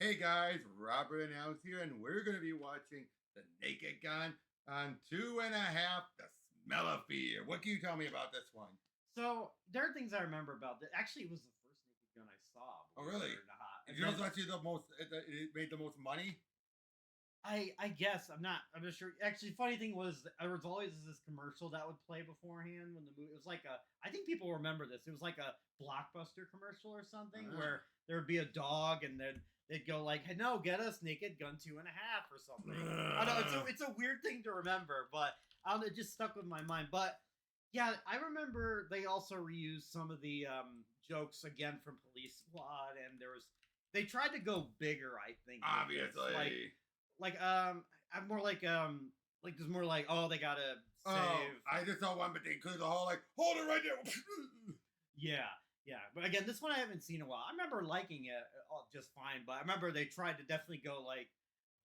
Hey guys, Robert and Alex here, and we're going to be watching The Naked Gun on Two and a Half, The Smell of Fear. What can you tell me about this one? So there are things I remember about that. Actually, it was the first Naked Gun I saw. Oh, really? You know, it's actually the most, it made the most money? I guess I'm not sure. Actually, funny thing was there was always this commercial that would play beforehand when the movie. It was like a. I think people remember this. It was like a Blockbuster commercial or something where there would be a dog and then they'd go like, "Hey, no, get us Naked Gun 2.5" or something. I know it's a weird thing to remember, but I don't know, it just stuck with my mind. But yeah, I remember they also reused some of the jokes again from Police Squad, and they tried to go bigger. I think Obviously. I'm more like there's more like, oh, they gotta save. Oh, I just saw one, but they could all like hold it right there. Yeah. But again, this one I haven't seen in a while. I remember liking it just fine, but I remember they tried to definitely go like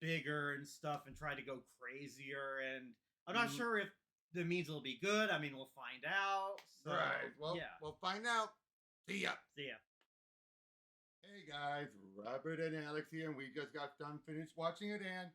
bigger and stuff and try to go crazier. And I'm not sure if the means it'll be good. I mean, we'll find out. So, right. Well, yeah, we'll find out. See ya. See ya. Hey guys, Robert and Alex here, and we just got done finished watching it, and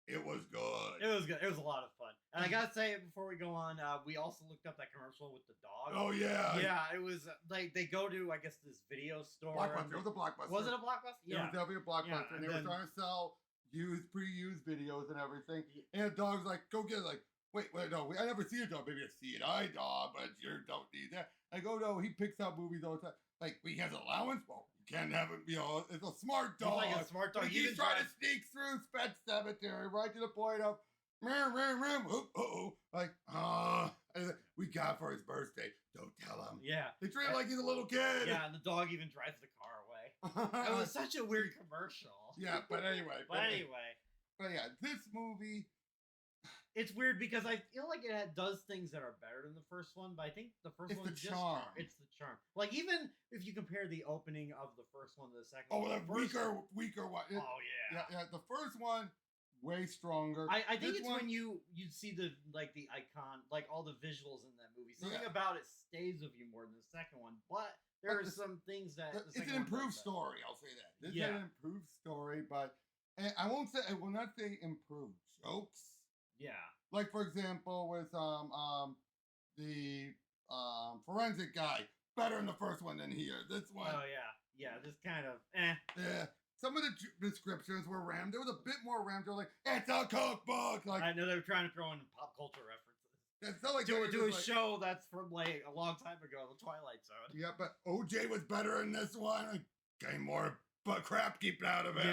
it was good. It was good. It was a lot of fun. And I gotta say, before we go on, we also looked up that commercial with the dog. Oh yeah, yeah. It was like they go to, I guess, this video store. Blockbuster. It was a Blockbuster. Was it a Blockbuster? It was Yeah, definitely a Blockbuster, and they were trying to sell pre-used videos and everything. And the dog's like, "Go get it." Like, wait, no, I never see a dog. Maybe I see an eye dog, but you don't need that. I go, no, he picks up movies all the time. Like, he has allowance. Well, you can't have it. You know, it's a smart dog. He's like a smart dog. He's trying to sneak through Pet Cemetery right to the point of, like, we got for his birthday. Don't tell him. Yeah. They treat him like he's a little kid. Yeah, and the dog even drives the car away. It was such a weird commercial. Yeah, but anyway. But yeah, this movie. It's weird because I feel like it does things that are better than the first one, but I think the first one it's the charm. It's the charm. Like, even if you compare the opening of the first one to the second one. Oh, the weaker one. Yeah. The first one, way stronger. I think it's when you see the icon, like all the visuals in that movie. Something about it stays with you more than the second one, but there are some things that it's an improved story. I'll say that. This is an improved story, but I will not say improved jokes. Yeah. Like, for example, with the forensic guy, better in the first one than here. This one. Oh yeah, this kind of Yeah. Some of the descriptions were rammed. There was a bit more rammed. They're like, it's a cookbook. Like, I know they were trying to throw in pop culture references. It's not like to a show that's from like a long time ago, The Twilight Zone. Yeah, but OJ was better in this one. Like, getting more crap keeped out of him.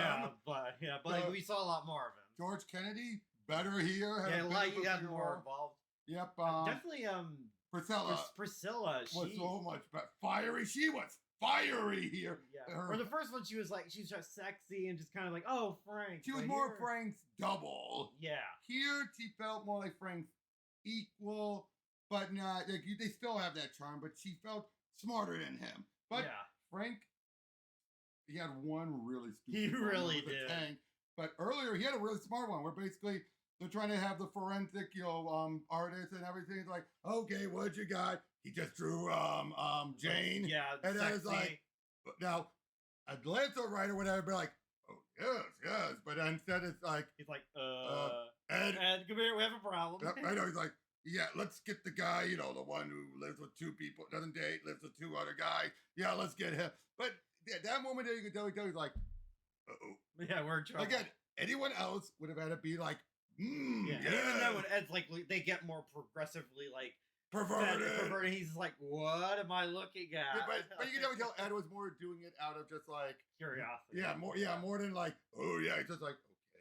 Yeah, but we saw a lot more of him. George Kennedy. Better here. He got more involved. Yep. Definitely. Priscilla was she so much better. Fiery. She was fiery here. Yeah. Or the first one, she was just sexy and just kind of like, oh, Frank. She was more Frank's double. Yeah. Here, she felt more like Frank's equal, but not. Like, they still have that charm, but she felt smarter than him. But Frank, he had one really stupid. He really did. Tank. But earlier, he had a really smart one where basically they're trying to have the forensic, artist and everything. It's like, okay, what you got? He just drew Jane. Yeah, and then it's like, now, a Atlanta writer would have been like, oh, yes. But instead it's like, he's like, Ed, come here, we have a problem. I know, he's like, yeah, let's get the guy, the one who lives with two people, doesn't date, lives with two other guys. Yeah, let's get him. But that moment there, you could tell he's like, uh-oh. Yeah, we're in trouble. Again, anyone else would have had to be like, Even though when Ed's like, they get more progressively like perverted. He's like, what am I looking at? Yeah, but you can never tell Ed was more doing it out of just like curiosity. More than like, oh yeah, he's just like,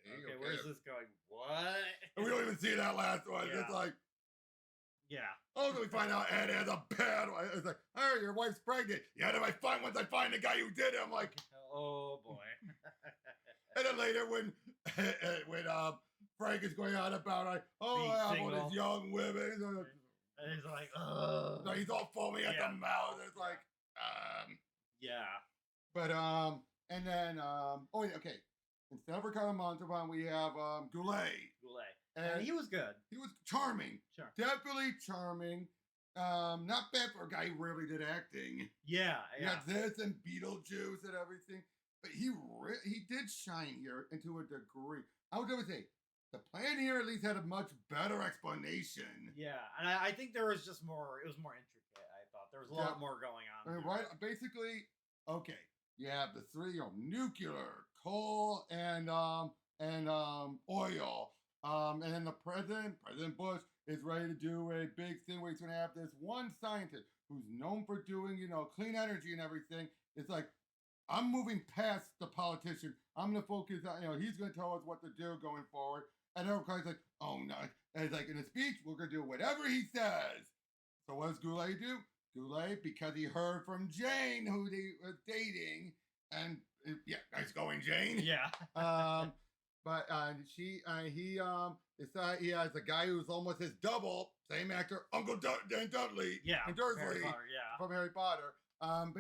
okay. Where's this going? What? And we don't even see that last one. It's like, oh, so we find out Ed has a bad one. It's like, oh, your wife's pregnant. Yeah, once I find the guy who did it, I'm like, oh boy. And then later when Frank is going on about like, oh, I have all these young women. And he's like, oh. So he's all foaming at the mouth. It's like, But, and then, okay. Instead of Ricardo Montalban, we have Goulet. And he was good. He was charming. Sure. Definitely charming. Not bad for a guy who rarely did acting. Yeah. You got this and Beetlejuice and everything. he did shine here into a degree. I would never say the plan here at least had a much better explanation. Yeah, and I think there was just more. It was more intricate. I thought there was a lot more going on. I mean, right? Basically, okay. You have the three, nuclear, coal, and oil. And then the President Bush, is ready to do a big thing where he's going to have this one scientist who's known for doing, clean energy and everything. It's like, I'm moving past the politician. I'm going to focus on, he's going to tell us what to do going forward. And everybody's like, oh no. And it's like, in a speech, we're going to do whatever he says. So what does Goulet do? Goulet, because he heard from Jane, who they were dating, and yeah, nice going, Jane. Yeah. But he decided he has a guy who's almost his double, same actor, Uncle Dan Dudley. Yeah. And Dursley. Harry Potter, yeah. From Harry Potter.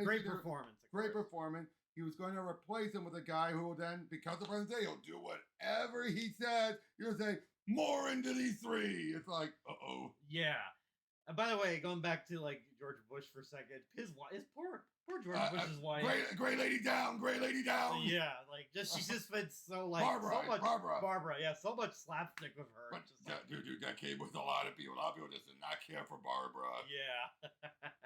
Great performance. Great performance. He was going to replace him with a guy who will then, because of President Day, he'll do whatever he says. He'll say, more into these three. It's like, uh-oh. Yeah. And by the way, going back to like George Bush for a second, his poor George Bush's wife. Great lady down. Yeah, like she's just been so like Barbara, yeah, so much slapstick with her. But dude, that came with a lot of people. A lot of people just did not care for Barbara. Yeah.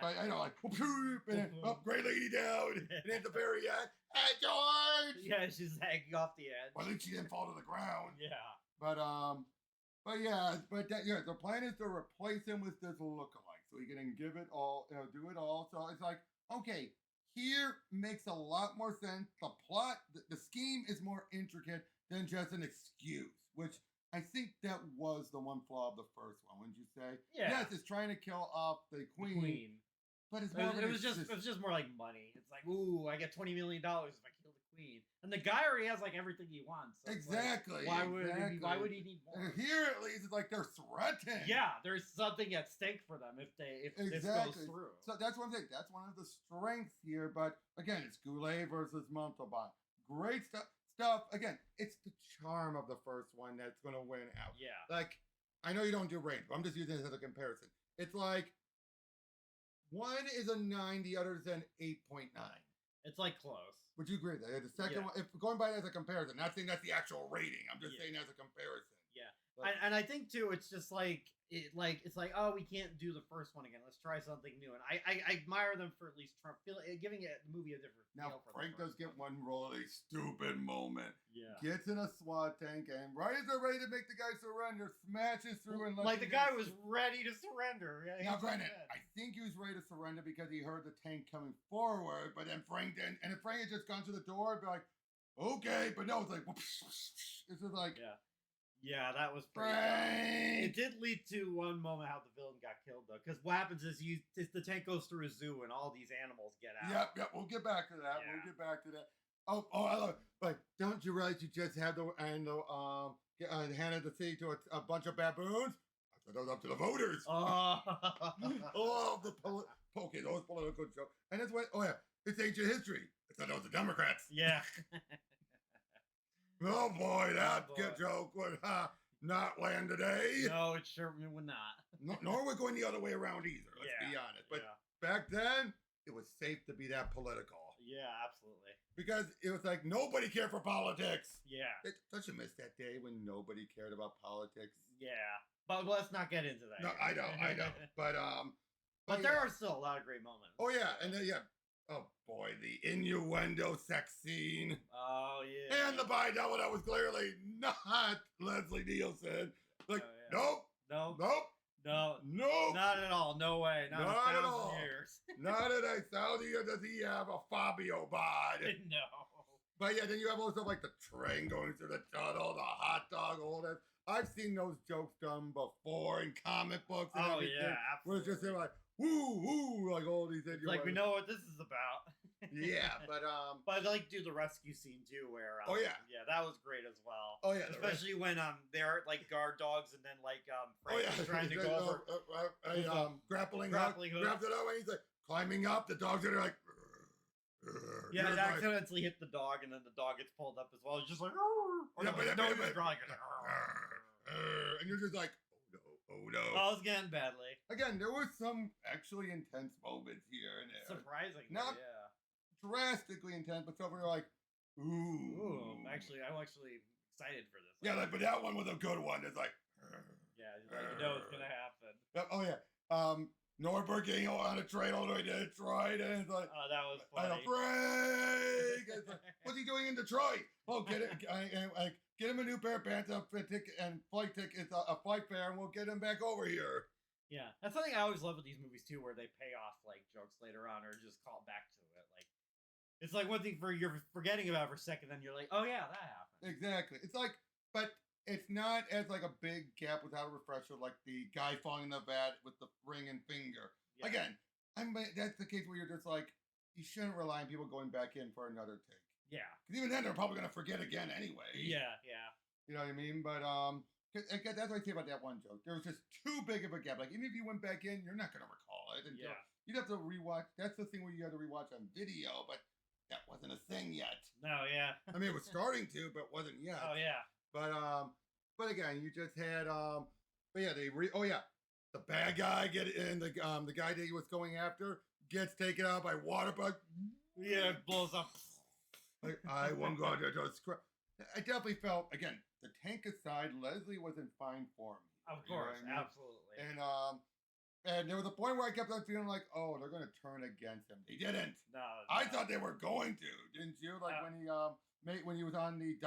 But I know, like, and then, great lady down, and at the very end, hey George. Yeah, she's hanging off the edge. Well, at least she didn't fall to the ground. Yeah. The plan is to replace him with this lookalike, so he can give it all, do it all. So it's like, okay, here makes a lot more sense. The plot, the scheme is more intricate than just an excuse, which I think that was the one flaw of the first one. Wouldn't you say? Yeah. Yes, it's trying to kill off the queen. But it's more it was just more like money. It's like, ooh, I get $20 million if I kill the queen, and the guy already has like everything he wants. So exactly. Like, why would he need more? And here, at least, it's like they're threatened. Yeah, there's something at stake for them if this goes through. So that's one thing. That's one of the strengths here. But again, it's Goulet versus Montalban. Great stuff. Again, it's the charm of the first one that's going to win out. Yeah. Like, I know you don't do range, but I'm just using this as a comparison. It's like, one is a 9, the other is an 8.9. It's like close. Would you agree with that? The second one, if going by it as a comparison, not saying that's the actual rating. I'm just saying as a comparison. Yeah. And I think too, it's just like it's like, oh, we can't do the first one again. Let's try something new. And I admire them for at least giving the movie a different feel. Now Frank does get one really stupid moment. Yeah. Gets in a SWAT tank and right as they're ready to make the guy surrender, smashes through and like the guy was ready to surrender. Yeah, now granted, I think he was ready to surrender because he heard the tank coming forward, but then Frank didn't. And if Frank had just gone to the door, I'd be like, okay, but no, it's like it's just like Yeah, that was pretty dumb. It did lead to one moment how the villain got killed, though. Because what happens is the tank goes through a zoo and all these animals get out. Yep, we'll get back to that. Yeah. We'll get back to that. Oh, I love it. But don't you realize you just had handed the seat to a bunch of baboons? I thought that was up to the voters. Those political jokes. And that's what, it's ancient history. I thought that was the Democrats. Yeah. Oh boy, that joke would not land today. No, it sure would not. Nor we're going the other way around either, let's be honest. But back then, it was safe to be that political. Yeah, absolutely. Because it was like, nobody cared for politics. Yeah. Don't you miss that day when nobody cared about politics? Yeah. But let's not get into that. No, I know. But there are still a lot of great moments. Oh, yeah. And then, oh boy, the innuendo sex scene. Oh, yeah. And the bi-double that was clearly not Leslie Nielsen. Like, nope. No. Not at all. No way. Not at all. Years. Not in 1,000 years does he have a Fabio bod. No. But yeah, then you have also like the train going through the tunnel, the hot dog, all that. I've seen those jokes done before in comic books and everything. Yeah, absolutely. Where it's just like, woo, like all these idiots. Like, we know what this is about. Yeah, but I like do the rescue scene too, where yeah, that was great as well. Oh yeah, especially when they're like guard dogs and then like Frank is trying to go over grappling hook, grabs it up and he's like climbing up. The dogs are like, it accidentally hit the dog and then the dog gets pulled up as well. It's just like, and you're just like, oh no. I was getting badly. Again, there were some actually intense moments here and there. Surprisingly, not drastically intense, but so we're like, Ooh. Actually, I'm actually excited for this. Yeah, like, but that one was a good one. It's like. Yeah, you know it's gonna happen. Oh yeah. Norbert getting on a train all the way to Detroit, and it's like, Oh, that was I funny. know, Frank. It's like, what's he doing in Detroit? Oh, get it, get him a new pair of pants, a ticket, and flight tickets, a flight fare, and we'll get him back over here. Yeah, that's something I always love with these movies too, where they pay off like jokes later on, or just call back to it. Like, it's like one thing for you're forgetting about for a second, then you're like, oh yeah, that happened. Exactly. It's like, but it's not as like a big gap without a refresher, like the guy falling in the vat with the ring and finger. Yeah. Again, that's the case where you're just like, you shouldn't rely on people going back in for another take. Yeah. Because even then, they're probably going to forget again anyway. Yeah. You know what I mean? But that's what I say about that one joke. There was just too big of a gap. Like, even if you went back in, you're not going to recall it. Yeah. You'd have to rewatch. That's the thing where you had to rewatch on video, but that wasn't a thing yet. No, yeah. I mean, it was starting to, but wasn't yet. Oh, yeah. But again, you just had but yeah, the bad guy the guy that he was going after gets taken out by water bug. Yeah, it blows up. Like, I won't go there to scrap. I definitely felt, again, the tank aside, Leslie was in fine form. Of course, I mean? Absolutely. And there was a point where I kept on feeling like, oh, they're going to turn against him. They didn't. No. I thought they were going to, didn't you? Like when he was on the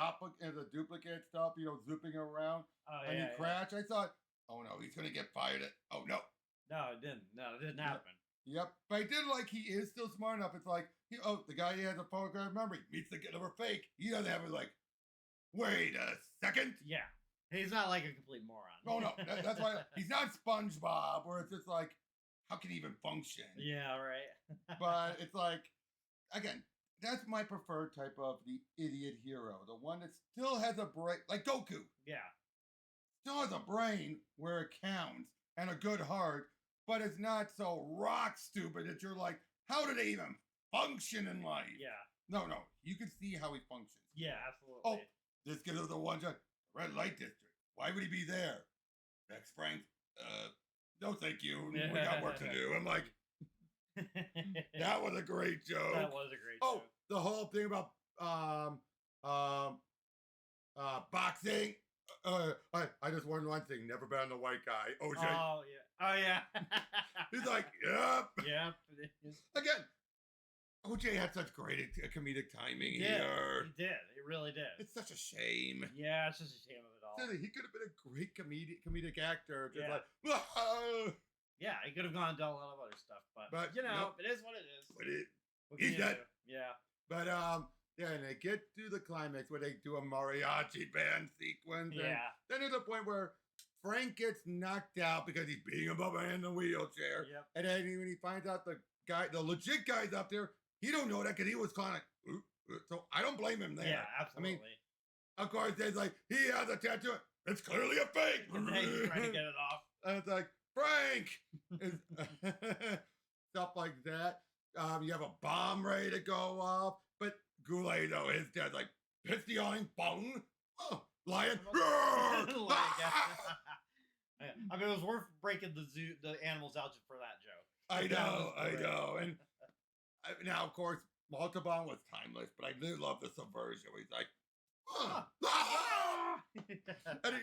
duplicate stuff, zipping around, and he crashed. I thought, oh no, he's gonna get fired. Oh no. No, it didn't. No, it didn't happen. Yep, but I did like he is still smart enough. It's like, the guy he has a photograph memory meets the killer fake. He doesn't have it like, wait a second. Yeah, he's not like a complete moron. Oh no, that's why he's not SpongeBob, where it's just like, how can he even function? Yeah, right. But it's like, again. That's my preferred type of the idiot hero. The one that still has a brain, like Goku. Yeah. Still has a brain where it counts and a good heart, but it's not so rock stupid that you're like, how do they even function in life? Yeah. No. You can see how he functions. Yeah, absolutely. Oh, this kid is the one red light district. Why would he be there? Next, Frank. No, thank you. We got work to do. I'm like, that was a great joke. That was a great joke. The whole thing about boxing. I just learned one thing: never bet on the white guy. OJ. Oh yeah. He's like, yep. Yep. Again, OJ had such great comedic timing here. He did. It really did. It's such a shame. Yeah, it's just a shame of it all. He could have been a great comedic actor. Just like, yeah, he could have gone and done a lot of other stuff, but it is what it is. But he's dead. Yeah. But and they get to the climax where they do a mariachi band sequence. Yeah. Then there's a point where Frank gets knocked out because he's beating him up in the wheelchair. Yep. And then when he finds out the legit guy's up there, he don't know that because he was kind of so I don't blame him there. Yeah, absolutely. I mean, of course, there's like, he has a tattoo. It's clearly a fake. And then he's trying to get it off. And it's like, Frank! Stuff like that. You have a bomb ready to go off. But Goulet, though, his dad's like, piss the awning, bong. Oh, lion. I mean, it was worth breaking the animals out just for that joke. I know. And now, of course, Maltabon was timeless, but I did love the subversion where he's like, and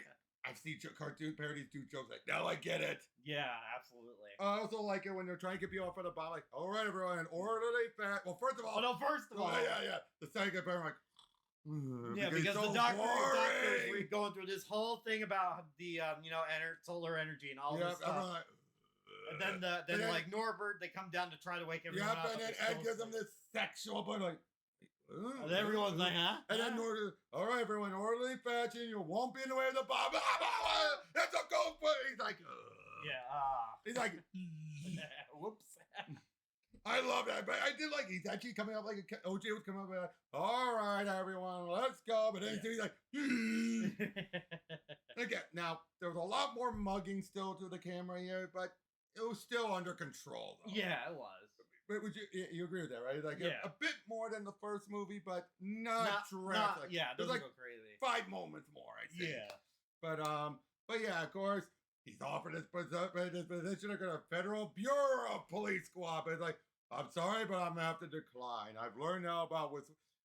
I've seen cartoon parodies do jokes like, now I get it. Yeah, absolutely. I also like it when they're trying to get people off of the bomb, like, all right, everyone, in orderly fat. Well, first of all. Yeah. The second part, I'm like, yeah, because the doctor is going through this whole thing about the, solar energy and all this stuff. Like, and then like Norbert, they come down to try to wake everyone up. And then Ed gives them this sexual, but like, and everyone's like, huh? And then Norbert, all right, everyone, orderly fashion, you won't be in the way of the bomb. That's a go for it. He's like, he's like, whoops. I love that, but I did like he's actually coming up like OJ was coming up like, all right, everyone, let's go. But then he's like, again, now there was a lot more mugging still to the camera here, but it was still under control, though. Yeah, it was. But would you agree with that, right? Like a bit more than the first movie, but not drastic. There's like go crazy. 5 moments more, I think. Yeah. But yeah, of course, he's offered this position of a Federal Bureau of Police Squad. But it's like, I'm sorry, but I'm gonna have to decline. I've learned now about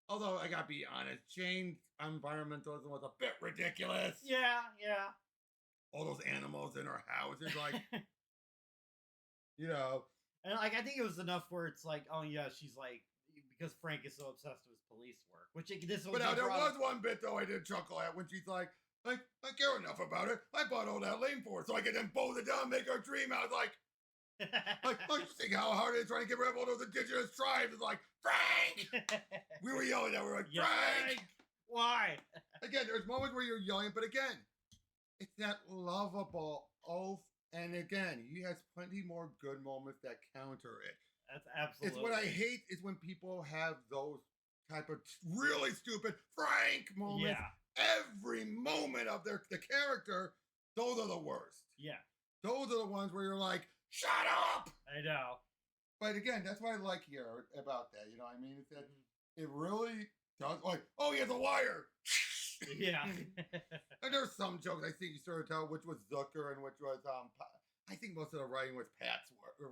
Although I gotta be honest, Jane's environmentalism was a bit ridiculous. Yeah. All those animals in her house is like, you know. And like I think it was enough where it's like, oh yeah, she's like because Frank is so obsessed with his police work, which this But now there was one bit though I did chuckle at when she's like, I care enough about it. I bought all that lane for it so I could then both it down and make her dream. I was like, you think how hard it is trying to get rid of all those indigenous tribes? It's like, Frank! We were yelling at her, like, Frank! Why? Again, there's moments where you're yelling, but again, it's that lovable oath. And again, he has plenty more good moments that counter it. That's absolutely. It's what I hate is when people have those type of really stupid Frank moments. Yeah. Every moment of the character, those are the worst. Yeah. Those are the ones where you're like, shut up! I know. But again, that's what I like here about that. You know what I mean? It's that it really does, like, oh, he has a wire! Yeah. And there's some jokes I think you sort of tell which was Zucker and which was, I think most of the writing was Pat's work, or,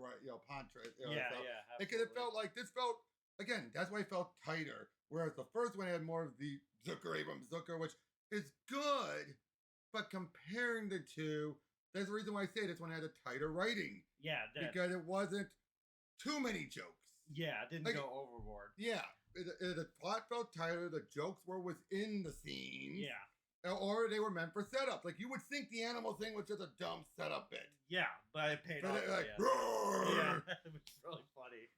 Pontra. Yeah. Because it felt like, this felt, again, that's why it felt tighter. Whereas the first one had more of the Zucker, which is good, but comparing the two, there's a reason why I say this one had a tighter writing. Yeah, because it wasn't too many jokes. Yeah, it didn't go overboard. Yeah, the plot felt tighter. The jokes were within the scene. Yeah, or they were meant for setup. Like you would think the animal thing was just a dumb setup bit. Yeah, but it paid off. Like, yeah, which is really funny.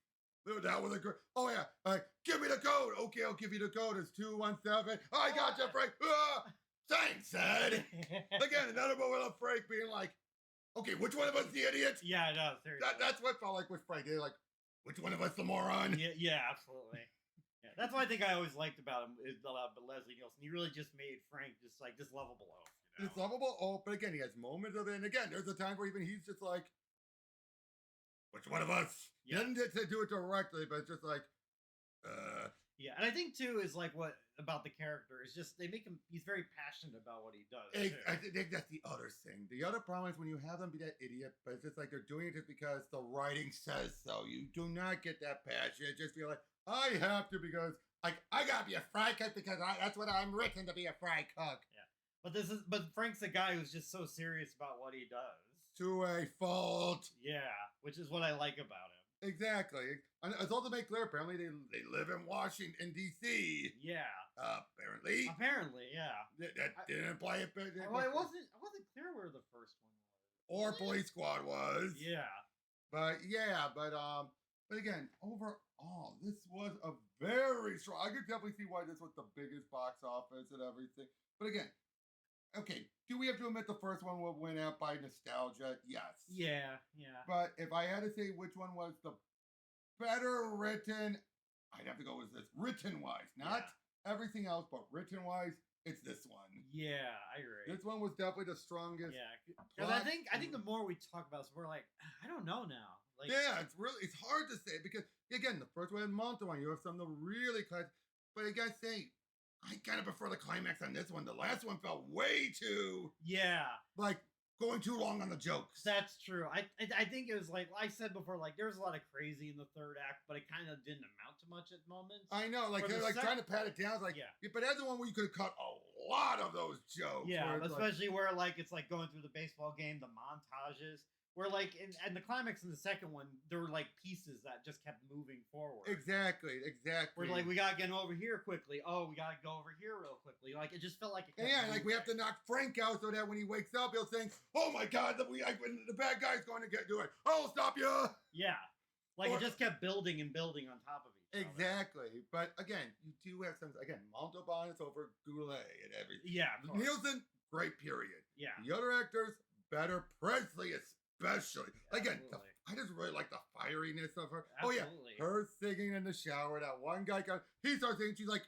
That was a great. Oh yeah, give me the code. Okay, I'll give you the code. It's 217. I got you, Frank. Thanks, Ed. Again, another moment of Frank being like, okay, which one of us the idiot? Yeah, no, seriously. That's what felt like with Frank. They're like, which one of us the moron? Yeah, absolutely. Yeah, that's what I think I always liked about him about Leslie Nielsen. He really just made Frank just like this lovable oaf. This lovable oaf, but again, he has moments of it. And again, there's a time where even he's just like, which one of us? Yeah. He doesn't do it directly, but it's just like, Yeah, and I think too is like what about the character is just they make him. He's very passionate about what he does. I think that's the other thing. The other problem is when you have them be that idiot, but it's just like they're doing it just because the writing says so. You do not get that passion. Just feel like I have to because I gotta be a fry cook because that's what I'm written to be, a fry cook. Yeah, but Frank's a guy who's just so serious about what he does to a fault. Yeah, which is what I like about him. Exactly. And it's also made clear, apparently, they live in Washington, D.C. Yeah. Apparently. Yeah. That didn't imply it. Well, I wasn't clear where the first one was. Or Police Squad was. Yeah. But again, overall, this was a very strong. I could definitely see why this was the biggest box office and everything. But again, okay, do we have to admit the first one will win out by nostalgia? Yes. Yeah. But if I had to say which one was the better written, I'd have to go with this. Written-wise, not everything else, but written-wise, it's this one. Yeah, I agree. This one was definitely the strongest. Yeah, because I think the more we talk about this, we're like, I don't know now. Like, yeah, it's hard to say because again, the first one had Monto on. You have some of the really classic, but I gotta say, I kind of prefer the climax on this one. The last one felt way too like going too long on the jokes. That's true. I think it was like I said before, like there was a lot of crazy in the third act, but it kind of didn't amount to much at moments. I know, like they're like trying to pat it down. It's like, but that's the one where you could have cut a lot of those jokes. Yeah, especially where like it's like going through the baseball game, the montages. Where like in the climax in the second one, there were like pieces that just kept moving forward. Exactly. We're like, we gotta get over here quickly. Oh, we gotta go over here real quickly. Like it just felt like it kept moving. Like we have to knock Frank out so that when he wakes up, he'll think, "Oh my God, the bad guy's going to do it. I'll stop you." Yeah, like it just kept building and building on top of each other. Exactly. But again, you do have some Montalban is over Goulet and everything. Yeah, Nielsen, great period. Yeah, the other actors better. Presley especially. Again, I just really like the fieriness of her. Absolutely. Oh yeah, her singing in the shower. That one guy he starts singing. She's like,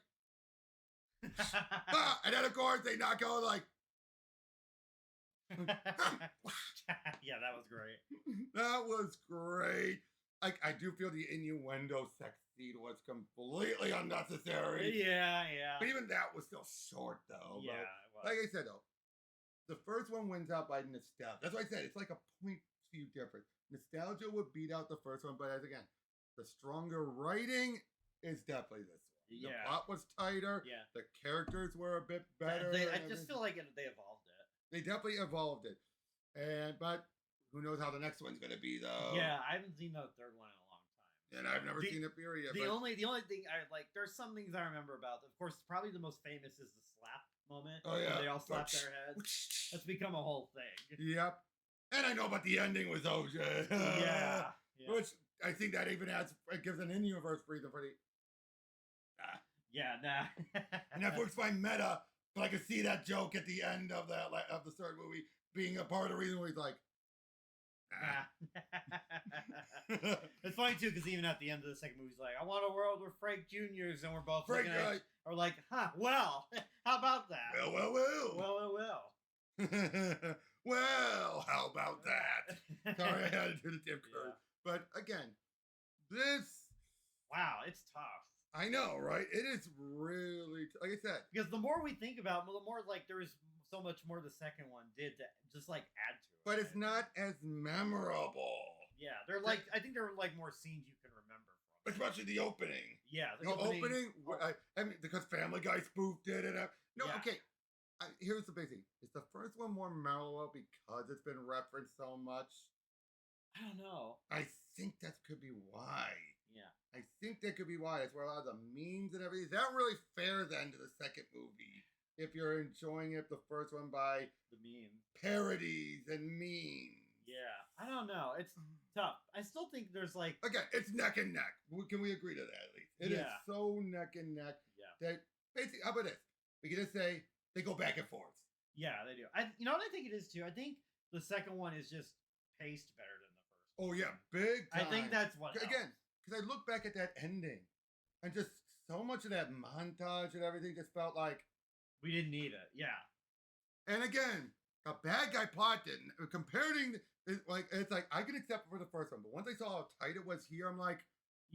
and then of course they knock out like. Yeah, that was great. That was great. I do feel the innuendo sex scene was completely unnecessary. Yeah. But even that was still short though. Yeah, but, like I said though, the first one wins out by nostalgia. That's why I said it's like a point few difference. Nostalgia would beat out the first one, but as again, the stronger writing is definitely this one. Yeah. The plot was tighter. Yeah. The characters were a bit better. I just feel like they evolved it. They definitely evolved it. But who knows how the next one's going to be, though. Yeah, I haven't seen the third one in a long time. And I've never seen it period. The only thing I like, there's some things I remember about. Of course, probably the most famous is the slap moment. Oh yeah, they all slap their heads. That's become a whole thing. Yep. And I know about the ending with OJ. Yeah. Which I think that even it gives an in-universe reason for the. Yeah, nah. And that works by meta, but I can see that joke at the end of the third movie being a part of the reason where he's like. It's funny too because even at the end of the second movie, he's like, "I want a world with Frank Juniors," and we're both looking at, or like, "Huh? Well, how about that?" Well. Well, how about that? Sorry, I had to do the Tim Curry. But again, this. Wow, it's tough. I know, right? It is really, like I said. Because the more we think about it, the more like there is so much more the second one did to just like add to it. But it's not as memorable. Yeah, they're like, I think there are like more scenes you can remember from. Especially the opening. Yeah, the opening. I mean, because Family Guy spoofed it. Okay. Here's the big thing. Is the first one more memorable because it's been referenced so much? I don't know. I think that could be why. Yeah. I think that could be why. It's where a lot of the memes and everything. Is that really fair then to the second movie? If you're enjoying it, the first one by the meme parodies and memes. Yeah, I don't know. It's tough. I still think there's like again, it's neck and neck. Can we agree to that at least? It is so neck and neck. Yeah. That basically, how about this? We can just say they go back and forth. Yeah, they do. You know what I think it is too. I think the second one is just paced better than the first. Oh yeah, big time. I think that's what again, because I look back at that ending, and just so much of that montage and everything just felt like. We didn't need it, yeah. And again, a bad guy plot didn't. Comparing, it's like I can accept it for the first one, but once I saw how tight it was here, I'm like,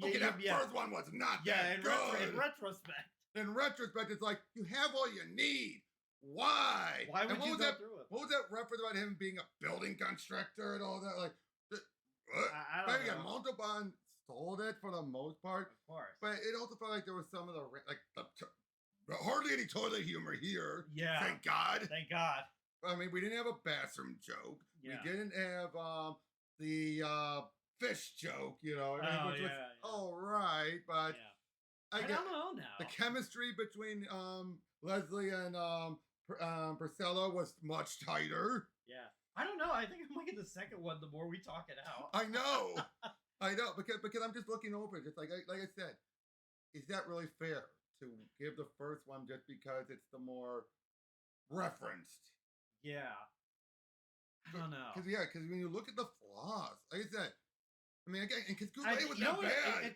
okay, that first one was not that good. In retrospect. In retrospect, it's like you have all you need. Why? Why would you go through it? What was that reference about him being a building constructor and all that? Like, I don't know. Montalban stole it for the most part, of course, but it also felt like there was some of the hardly any toilet humor here. Yeah. Thank God. Thank God. I mean, we didn't have a bathroom joke. Yeah. We didn't have the fish joke, which was all right, but I don't know now. The chemistry between Leslie and Priscilla was much tighter. Yeah. I don't know. I think I'm liking the second one the more we talk it out. I know. Because I'm just looking over it. It's like I said, is that really fair? To give the first one just because it's the more referenced. Yeah. I don't know. Because when you look at the flaws, like I said, I mean, again, because Goulet was not bad. I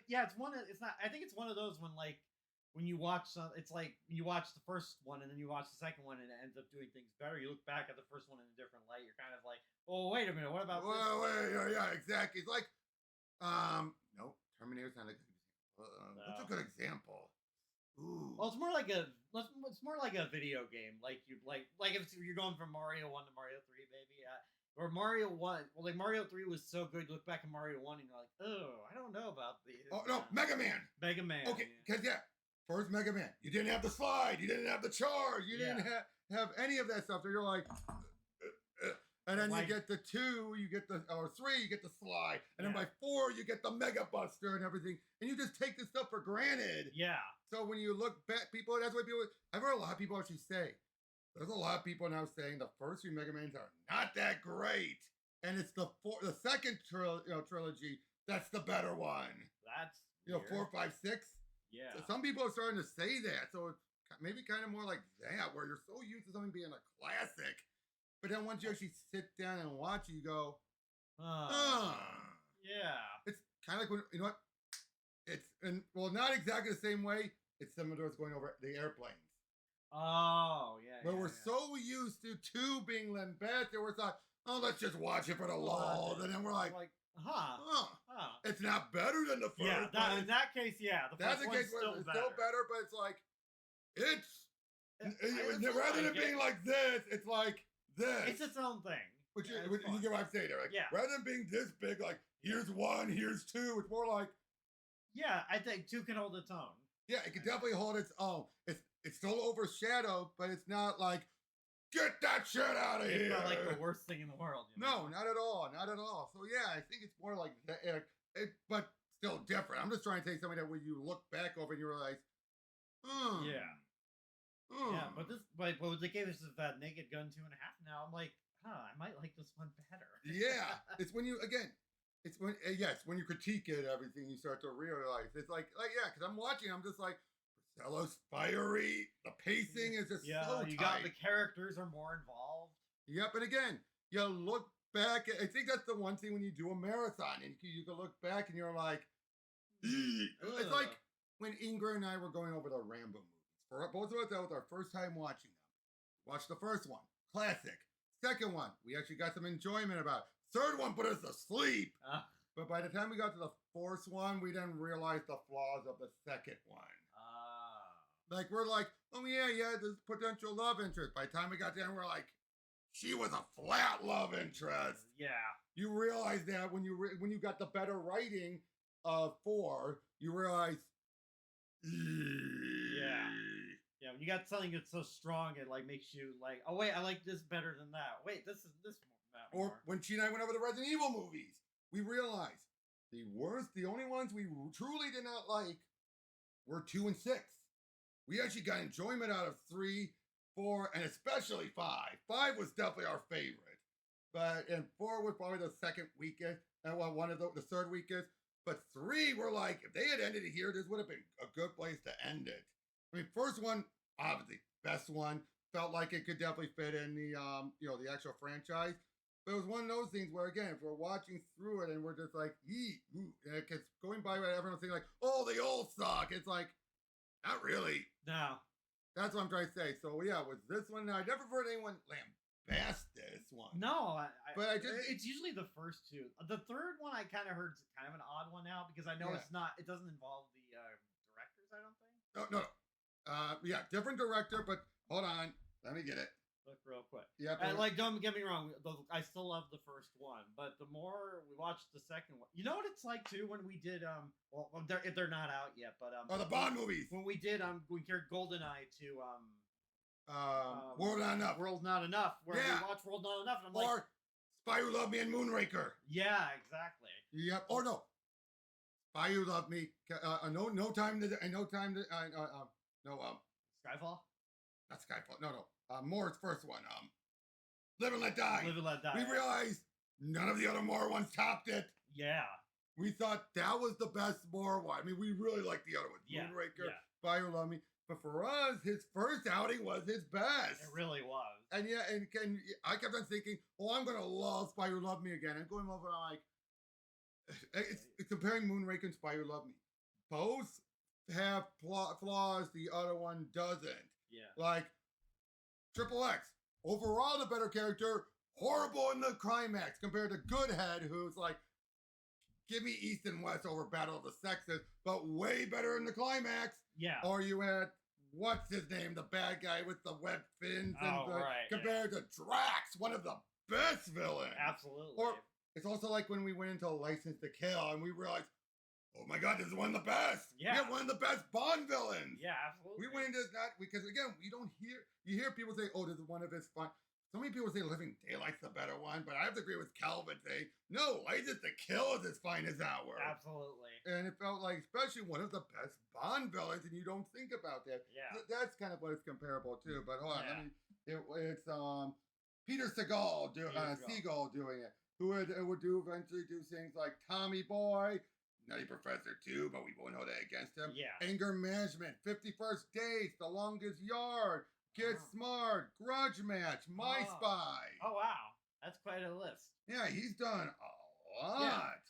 think it's one of those when you watch it's like you watch the first one and then you watch the second one and it ends up doing things better. You look back at the first one in a different light. You're kind of like, oh, wait a minute, what about this? Yeah, exactly. It's like, no, Terminator's not a good example. What's a good example? Ooh. Well, it's more like a video game. Like if you're going from Mario 1 to Mario 3, maybe. Or Mario 1. Well, like Mario 3 was so good. You look back at Mario 1 and you're like, oh, I don't know about these. Oh no, Mega Man. Mega Man. Okay, because first Mega Man, you didn't have the slide, you didn't have the charge, you didn't have any of that stuff. So you're like. And then you get the 2, you get or 3, you get the slide. And then by 4, you get the Mega Buster and everything. And you just take this stuff for granted. Yeah. So when you look back, that's why I've heard a lot of people actually say, there's a lot of people now saying the first 3 Mega Mans are not that great. And it's the second trilogy that's the better one. That's 4, 5, 6. Yeah. So some people are starting to say that. So it's maybe kind of more like that, where you're so used to something being a classic. But then once you actually sit down and watch it, you go, yeah. It's kind of like when, you know what? Not exactly the same way. It's similar to what's going over the airplanes. Oh, yeah. Where we're so used to 2 being lambasted, we're thought, let's just watch it for the lulz. And then we're like, it's not better than the first. Yeah, in that case, the first one's still better, but it's like, rather than being like this, it's like this. It's its own thing. Which you get what I'm saying there. Like, rather than being this big, like, here's 1, here's 2, it's more like. Yeah, I think 2 can hold its own. Yeah, it can definitely hold its own. It's still overshadowed, but it's not like get that shit out of here. It's not like the worst thing in the world. No, not at all, not at all. So yeah, I think it's more like that, but still different. I'm just trying to take something that when you look back over and you realize, yeah, yeah. But they gave us that Naked Gun 2.5. Now I'm like, I might like this one better. Yeah, it's when you it's when when you critique it, everything you start to realize it's like yeah, because I'm watching, I'm just like. Priscilla's fiery. The pacing is just so you tight. got the characters are more involved. Yep, and again, you look back. I think that's the one thing when you do a marathon, and you can look back and you're like, it's like when Ingrid and I were going over the Rambo movies. For both of us, that was our first time watching them. Watched the first one, classic. Second one, we actually got some enjoyment about. Third one put us to sleep. But by the time we got to the fourth one, we didn't realize the flaws of the second one. Like, we're like, oh, yeah, this potential love interest. By the time we got there, we're like, she was a flat love interest. Yeah. You realize that when you got the better writing of 4, you realize, yeah. Yeah, when you got something that's so strong, it, like, makes you, like, oh, wait, I like this better than that. Wait, this more. Or when she and I went over the Resident Evil movies, we realized the only ones we truly did not like were 2 and 6. We actually got enjoyment out of 3, 4, and especially 5. 5 was definitely our favorite. And 4 was probably the second weakest, and one of the third weakest. But 3 were like, if they had ended it here, this would have been a good place to end it. I mean, first one, obviously, best one. Felt like it could definitely fit in the the actual franchise. But it was one of those things where, again, if we're watching through it and we're just like, and it gets going by, everyone's saying like, oh, they all suck. It's like, not really. No. That's what I'm trying to say. So yeah, with this one, I never heard anyone lambast this one. No, but it's usually the first 2. The third one I kind of heard kind of an odd one out because I know it doesn't involve the directors, I don't think. No. Yeah, different director, but hold on. Let me get it. Look real quick. Yeah. Don't get me wrong. I still love the first one, but the more we watched the second one, you know what it's like too when we did they're not out yet, but the Bond movies. When we did we compared GoldenEye to World Not Enough. World Not Enough. Where we watched World Not Enough, and I'm like, Spy Who Loved Me and Moonraker. Yeah, exactly. Yep. Or no, Spy Who Loved Me. No time to. Skyfall. Not Skyfall. No. Moore's first one. Live and Let Die. Live and Let Die. We realized none of the other Moore ones topped it. Yeah. We thought that was the best Moore one. I mean, we really liked the other ones. Yeah. Moonraker, Spy Who Loved Me. But for us, his first outing was his best. It really was. And yeah, and I kept on thinking, I'm going to love Spy Who Loved Me again. And going over, I'm like, it's comparing Moonraker and Spy Who Loved Me. Both have flaws, the other one doesn't. Yeah. Like, Triple X, overall the better character, horrible in the climax compared to Goodhead, who's like, give me East and West over Battle of the Sexes, but way better in the climax. Yeah. Or you had, what's his name, the bad guy with the web fins, compared to Drax, one of the best villains. Absolutely. Or it's also like when we went into License to Kill and we realized, oh my God, this is one of the best. Yeah. We have one of the best Bond villains. Yeah, absolutely. We went into that because, again, you hear people say, oh, this is one of his fun. So many people say Living Daylight's the better one, but I have to agree with Calvin saying, no, License to Kill is as fine as hour. Absolutely. And it felt like, especially one of the best Bond villains, and you don't think about that. Yeah. That's kind of what it's comparable to. But hold on, it's Peter Segal doing it, who would eventually do things like Tommy Boy, Nutty Professor 2, but we won't hold that against him. Yeah. Anger Management, 51st Dates, The Longest Yard, Get Smart, Grudge Match, My Spy. Oh, wow. That's quite a list. Yeah, he's done a lot.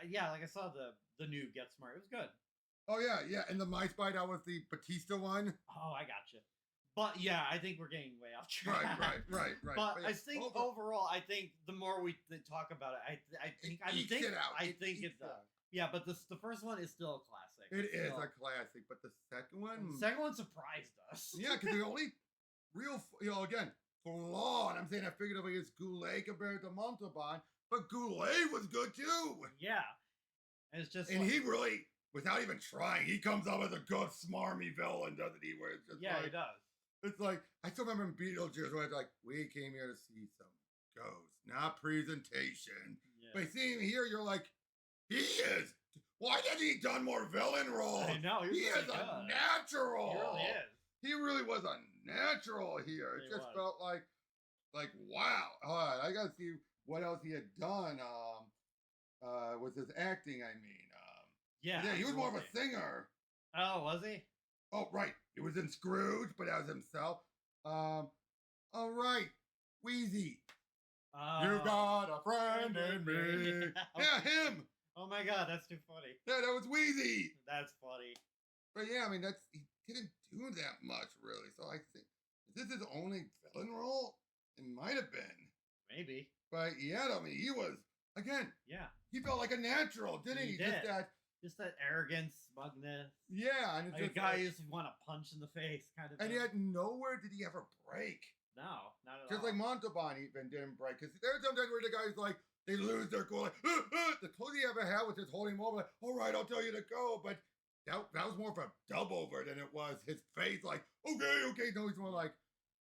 Yeah. Like I saw the new Get Smart. It was good. Oh, yeah. And the My Spy, that was the Batista one. Oh, I gotcha. But yeah, I think we're getting way off track. Right. But I think overall, I think the more we talk about it, I think it's yeah, but the first one is still a classic. It is a classic, but the second one surprised us. Yeah, because the only real, again, flaw, and I'm saying that figuratively, is Goulet compared to Montalban, but Goulet was good too. Yeah, and it's just he really without even trying, he comes up as a good smarmy villain, doesn't he? Where it's just Yeah, like, he does. it's like, I still remember in Beetlejuice where it's like, we came here to see some ghosts, not presentation. Yeah. But seeing him here, you're like, he is. Why hasn't he done more villain roles? I know, he really is a natural. He really is. He really was a natural here. It He just was. felt like wow. All right, I gotta see what else he had done. Was his acting? I mean, Yeah, he was more of a absolutely. singer. Oh, was he? Oh, right. He was in Scrooge, but as himself. All right, Wheezy. You got a friend in me. Yeah, him. Oh my god, that's too funny. Yeah, that was Wheezy. That's funny. But yeah, I mean, he didn't do that much, really. So I think, is this his only villain role? It might have been. Maybe. But yeah, I mean, he was, again, Yeah. he felt like a natural, didn't he? did. Just that, Just that arrogance, smugness. yeah. And it's Like a just guy like, you just want to punch in the face, kind of and thing. yet nowhere did he ever break. No, not at Just all. like Montalban even didn't break. Because there's sometimes where the guy's like, they lose their cool. Like, the closest he ever had was just holding him over. Like, all right, I'll tell you to go. But that was more of a dub over than it was his face. Like, okay. No, he's more like,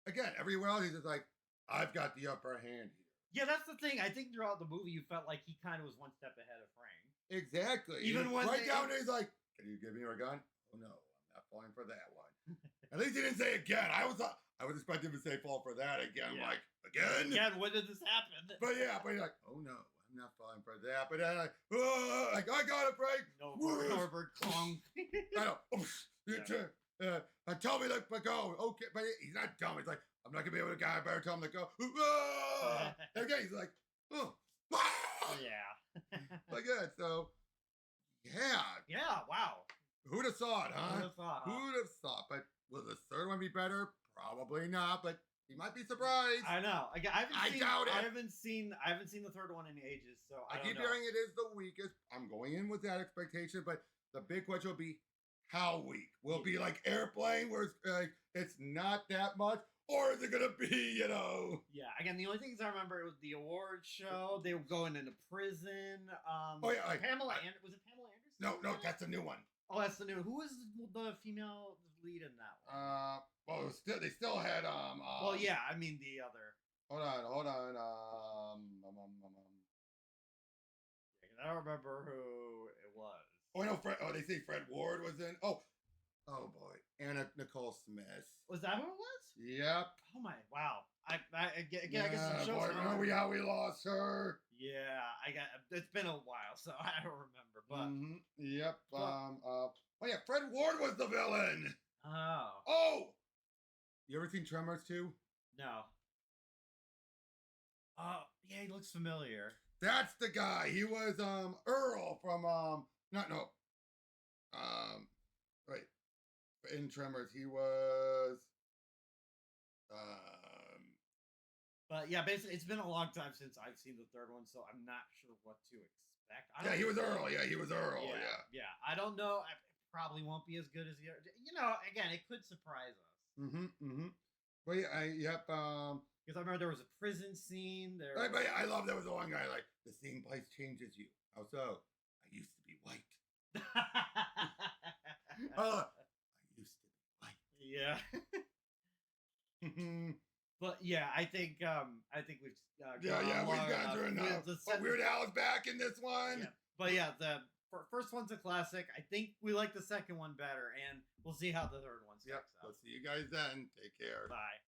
again, everywhere else, he's just like, I've got the upper hand here. Yeah, that's the thing. I think throughout the movie, you felt like he kind of was one step ahead of Frank. Exactly. Even when right down there, he's like, "Can you give me your gun?" Oh no, I'm not falling for that one. At least he didn't say again. I was expecting him to say fall for that again. I'm Yeah. like, again? Again, when did this happen? But yeah, but he's like, oh no, I'm not falling for that. But then like I got a break. No, Whoosh. Norbert Kong. I know. Tell me to go. Okay, but he's not dumb. He's like, I'm not gonna be able to go. I better tell him to go. And again, he's like, oh. Yeah. Like yeah, so yeah. Yeah, wow. Who'd have thought, huh? Who'd have thought, huh? Who'd have thought? But will the third one be better? Probably not, but you might be surprised. I know. I doubt it. I haven't seen the third one in ages, so I don't keep know. hearing it is the weakest. I'm going in with that expectation, but the big question will be how weak? Will it be like Airplane, where it's not that much? Or is it gonna be, Yeah, again, the only things I remember, it was the award show. They were going into prison. Oh, yeah, was it Pamela Anderson? No, that's a new one. Oh, that's the new. Who was the female lead in that one? Well, they still had well, yeah, I mean the other. Hold on. I don't remember who it was. Oh, I know. They say Fred Ward was in. Oh boy, Anna Nicole Smith. Was that who it was? Yep. Oh my! Wow. I guess some shows. Boy, remember how we lost her? Yeah, it's been a while, so I don't remember. But yep. Oh yeah, Fred Ward was the villain. Oh. You ever seen Tremors 2? No. Oh yeah, he looks familiar. That's the guy. He was Earl from wait. In Tremors, he was But yeah, basically, it's been a long time since I've seen the third one, so I'm not sure what to expect. He was Earl. Yeah, he was Earl. Yeah. I don't know. It probably won't be as good as the other. Again, it could surprise us. Well, yep. Because I remember there was a prison scene. But I love there was the one guy like the seeing place changes you. How so? I used to be white. I used to be white. Yeah. But yeah, I think we've we've gone through enough. Weird Al's back in this one. Yeah. But yeah, the first one's a classic. I think we like the second one better, and we'll see how the third one stacks up. We'll see you guys then. Take care. Bye.